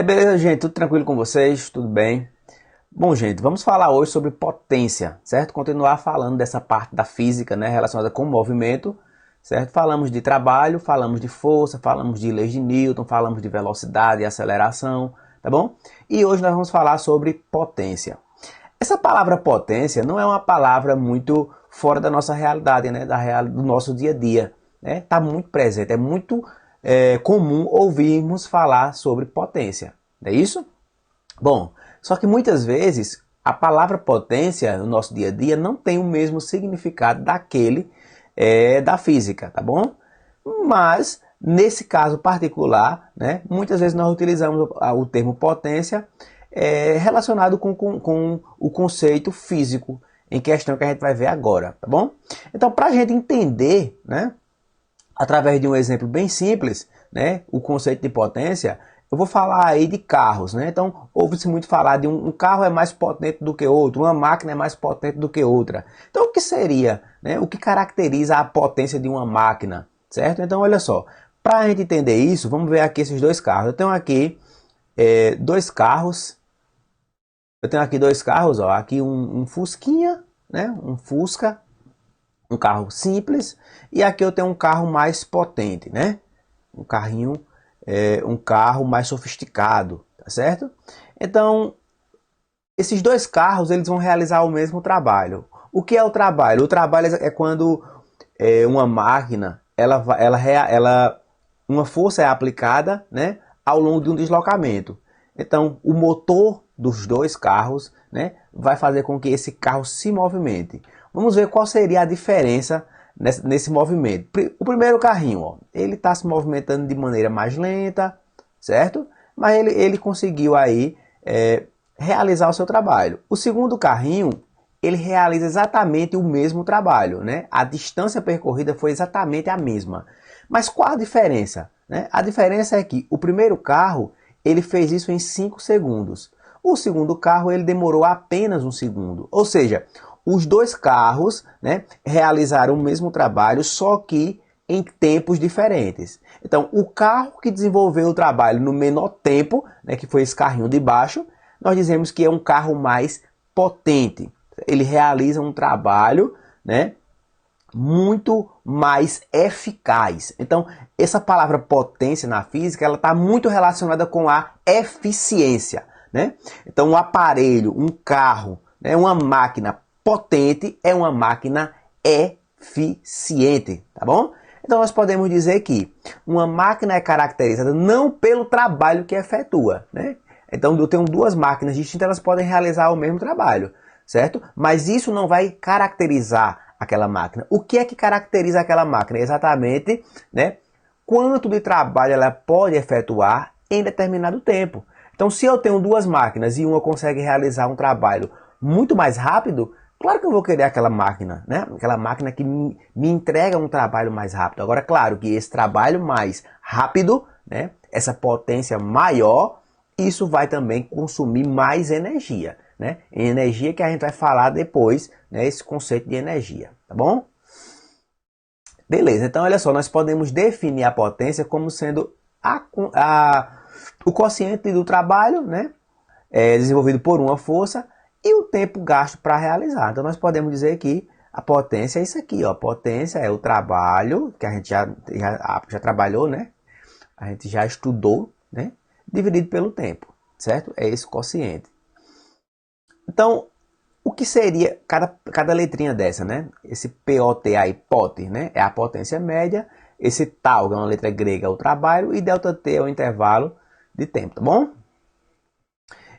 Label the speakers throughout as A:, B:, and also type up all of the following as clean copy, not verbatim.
A: Beleza, gente? Tudo tranquilo com vocês? Tudo bem? Bom, gente, vamos falar hoje sobre potência, certo? Continuar falando dessa parte da física, né, relacionada com o movimento, certo? Falamos de trabalho, falamos de força, falamos de leis de Newton, falamos de velocidade e aceleração, tá bom? E hoje nós vamos falar sobre potência. Essa palavra potência não é uma palavra muito fora da nossa realidade, né, do nosso dia a dia, né? Tá muito presente, é muito comum ouvirmos falar sobre potência, não é isso? Bom, só que muitas vezes a palavra potência no nosso dia a dia não tem o mesmo significado daquele da física, tá bom? Mas nesse caso particular, né, muitas vezes nós utilizamos o termo potência relacionado com o conceito físico em questão que a gente vai ver agora, tá bom? Então, para a gente entender, né, através de um exemplo bem simples, né, o conceito de potência, eu vou falar aí de carros, né? Então, ouve-se muito falar de um carro é mais potente do que outro, uma máquina é mais potente do que outra. Então, o que seria, né? O que caracteriza a potência de uma máquina, certo? Então, olha só, para a gente entender isso, vamos ver aqui esses dois carros. Eu tenho aqui dois carros. Eu tenho aqui dois carros, ó. Aqui um Fusquinha, né? Um Fusca, um carro simples, e aqui eu tenho um carro mais potente, né? Um carrinho, um carro mais sofisticado, tá certo? Então, esses dois carros eles vão realizar o mesmo trabalho. O que é o trabalho? O trabalho é quando uma máquina, uma força é aplicada, né, ao longo de um deslocamento. Então, o motor dos dois carros, né, vai fazer com que esse carro se movimente. Vamos ver qual seria a diferença nesse movimento. O primeiro carrinho, ó, ele está se movimentando de maneira mais lenta, certo? Mas ele conseguiu aí realizar o seu trabalho. O segundo carrinho, ele realiza exatamente o mesmo trabalho, né? A distância percorrida foi exatamente a mesma. Mas qual a diferença? Né? A diferença é que o primeiro carro, ele fez isso em 5 segundos. O segundo carro, ele demorou apenas 1 segundo. Ou seja, os dois carros, né, realizaram o mesmo trabalho, só que em tempos diferentes. Então, o carro que desenvolveu o trabalho no menor tempo, né, que foi esse carrinho de baixo, nós dizemos que é um carro mais potente. Ele realiza um trabalho, né, muito mais eficaz. Então, essa palavra potência na física, ela está muito relacionada com a eficiência, né? Então, um aparelho, um carro, né, uma máquina potente é uma máquina eficiente, tá bom? Então, nós podemos dizer que uma máquina é caracterizada não pelo trabalho que efetua, né? Então, eu tenho duas máquinas distintas, elas podem realizar o mesmo trabalho, certo? Mas isso não vai caracterizar aquela máquina. O que é que caracteriza aquela máquina? Exatamente, né, quanto de trabalho ela pode efetuar em determinado tempo. Então, se eu tenho duas máquinas e uma consegue realizar um trabalho muito mais rápido, claro que eu vou querer aquela máquina, né? Aquela máquina que me entrega um trabalho mais rápido. Agora, claro que esse trabalho mais rápido, né, essa potência maior, isso vai também consumir mais energia, né? Energia que a gente vai falar depois, né? Esse conceito de energia, tá bom? Beleza, então olha só, nós podemos definir a potência como sendo o quociente do trabalho, né? Desenvolvido por uma força e o tempo gasto para realizar. Então nós podemos dizer que a potência é isso aqui, ó. A potência é o trabalho que a gente já trabalhou, né? A gente já estudou, né? Dividido pelo tempo, certo? É esse quociente. Então, o que seria cada letrinha dessa, né? Esse POT aí, POT, né? É a potência média. Esse tal, que é uma letra grega, é o trabalho. E ΔT é o intervalo de tempo, tá bom?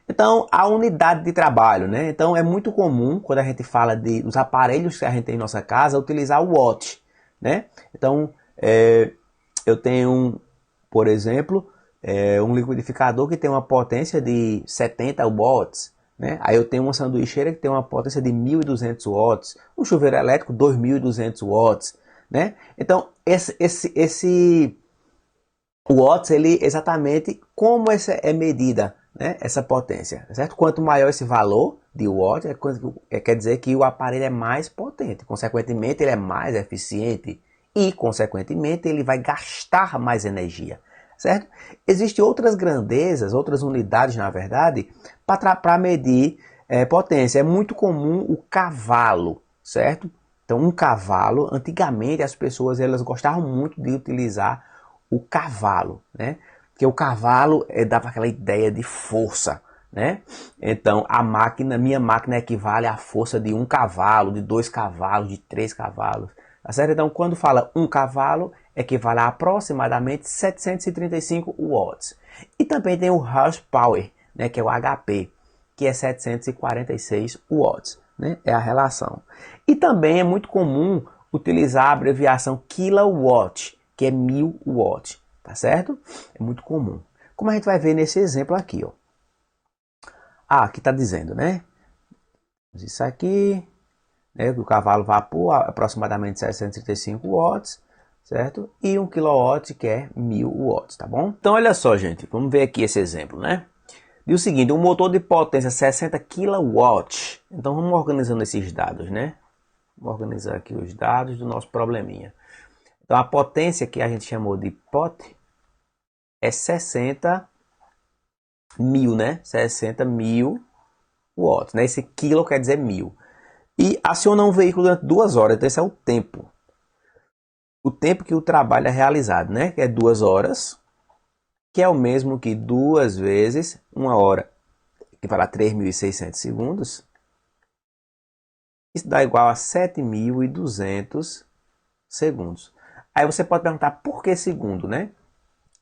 A: Então, a unidade de trabalho, né? Então, é muito comum, quando a gente fala dos aparelhos que a gente tem em nossa casa, utilizar o watt, né? Então, eu tenho, por exemplo, um liquidificador que tem uma potência de 70 watts, né? Aí eu tenho uma sanduicheira que tem uma potência de 1.200 watts, um chuveiro elétrico 2.200 watts, né? Então, esse watts, ele exatamente como essa é medida, né, essa potência, certo? Quanto maior esse valor de watt, quer dizer que o aparelho é mais potente, consequentemente ele é mais eficiente e, consequentemente, ele vai gastar mais energia. certo? Existem outras grandezas, outras unidades, na verdade, para medir potência. É muito comum o cavalo, certo? Então, um cavalo, antigamente as pessoas elas gostavam muito de utilizar o cavalo, né? Porque o cavalo dava aquela ideia de força, né? Então, minha máquina equivale à força de um cavalo, de 2 cavalos, de 3 cavalos, tá certo? Então, quando fala um cavalo, equivale a aproximadamente 735 watts. E também tem o horsepower, né, que é o HP, que é 746 watts, né? É a relação. E também é muito comum utilizar a abreviação kilowatt, que é 1000 watts, tá certo? É muito comum. Como a gente vai ver nesse exemplo aqui, ó. Aqui está dizendo, né? Isso aqui, né? O cavalo vapor, aproximadamente 735 watts, certo? E 1 kW, que é 1000 watts, tá bom? Então, olha só, gente. Vamos ver aqui esse exemplo, né? Diz o seguinte, um motor de potência 60 kW. Então, vamos organizando esses dados, né? Vamos organizar aqui os dados do nosso probleminha. Então, a potência que a gente chamou de pot é 60 mil, né? 60 mil watts, né? Esse quilo quer dizer 1000. E aciona um veículo durante 2 horas. Então, esse é o tempo. O tempo que o trabalho é realizado, né? Que é 2 horas, que é o mesmo que 2 vezes 1 hora, que vai lá 3.600 segundos. Isso dá igual a 7.200 segundos. Aí você pode perguntar por que segundo, né?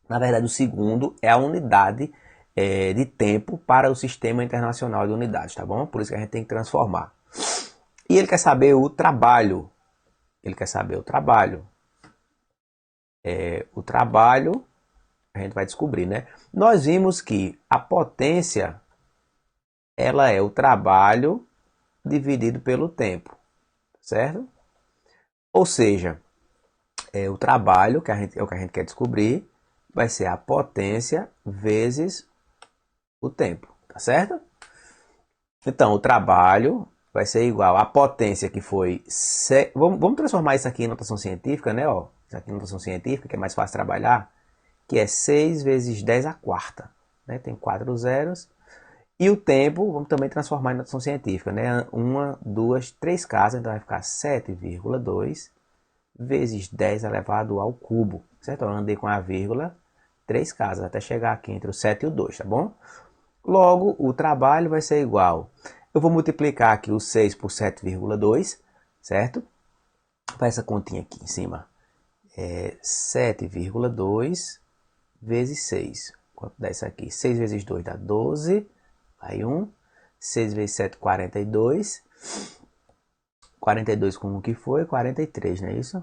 A: Na verdade, o segundo é a unidade de tempo para o Sistema Internacional de Unidades, tá bom? Por isso que a gente tem que transformar. E ele quer saber o trabalho. Ele quer saber o trabalho. O trabalho, a gente vai descobrir, né? Nós vimos que a potência, ela é o trabalho dividido pelo tempo, certo? Ou seja, o trabalho, que é o que a gente quer descobrir, vai ser a potência vezes o tempo, tá certo? Então, o trabalho vai ser igual à potência que foi... Vamos transformar isso aqui em notação científica, né? Ó, isso aqui em notação científica, que é mais fácil trabalhar, que é 6 vezes 10 à quarta. Né? Tem 4 zeros. E o tempo, vamos também transformar em notação científica, né? 1, 2, 3 casas, então vai ficar 7,2 vezes 10 elevado ao cubo, certo? Eu andei com a vírgula 3 casas, até chegar aqui entre o 7 e o 2, tá bom? Logo, o trabalho vai ser igual. Eu vou multiplicar aqui o 6 por 7,2, certo? Faz essa continha aqui em cima. 7,2 vezes 6. Quanto dá isso aqui? 6 vezes 2 dá 12. Aí 1. 6 vezes 7, 42. 42 com o que foi? 43, não é isso?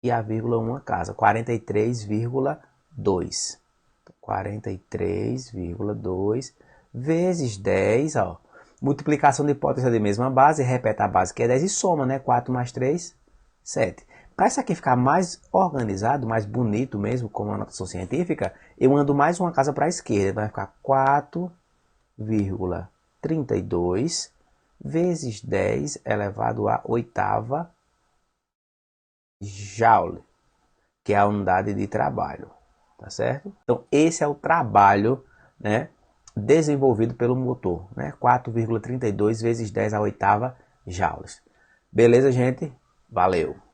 A: E a vírgula 1 casa. 43,2. 43,2 vezes 10, ó. Multiplicação de potência de mesma base, repete a base que é 10 e soma, né? 4 mais 3, 7. Para isso aqui ficar mais organizado, mais bonito mesmo, como a notação científica, eu ando mais uma casa para a esquerda. Vai ficar 4,32 vezes 10 elevado à oitava joule, que é a unidade de trabalho. Tá certo? Então, esse é o trabalho, né, desenvolvido pelo motor, né? 4,32 vezes 10 à oitava joules. Beleza, gente? Valeu!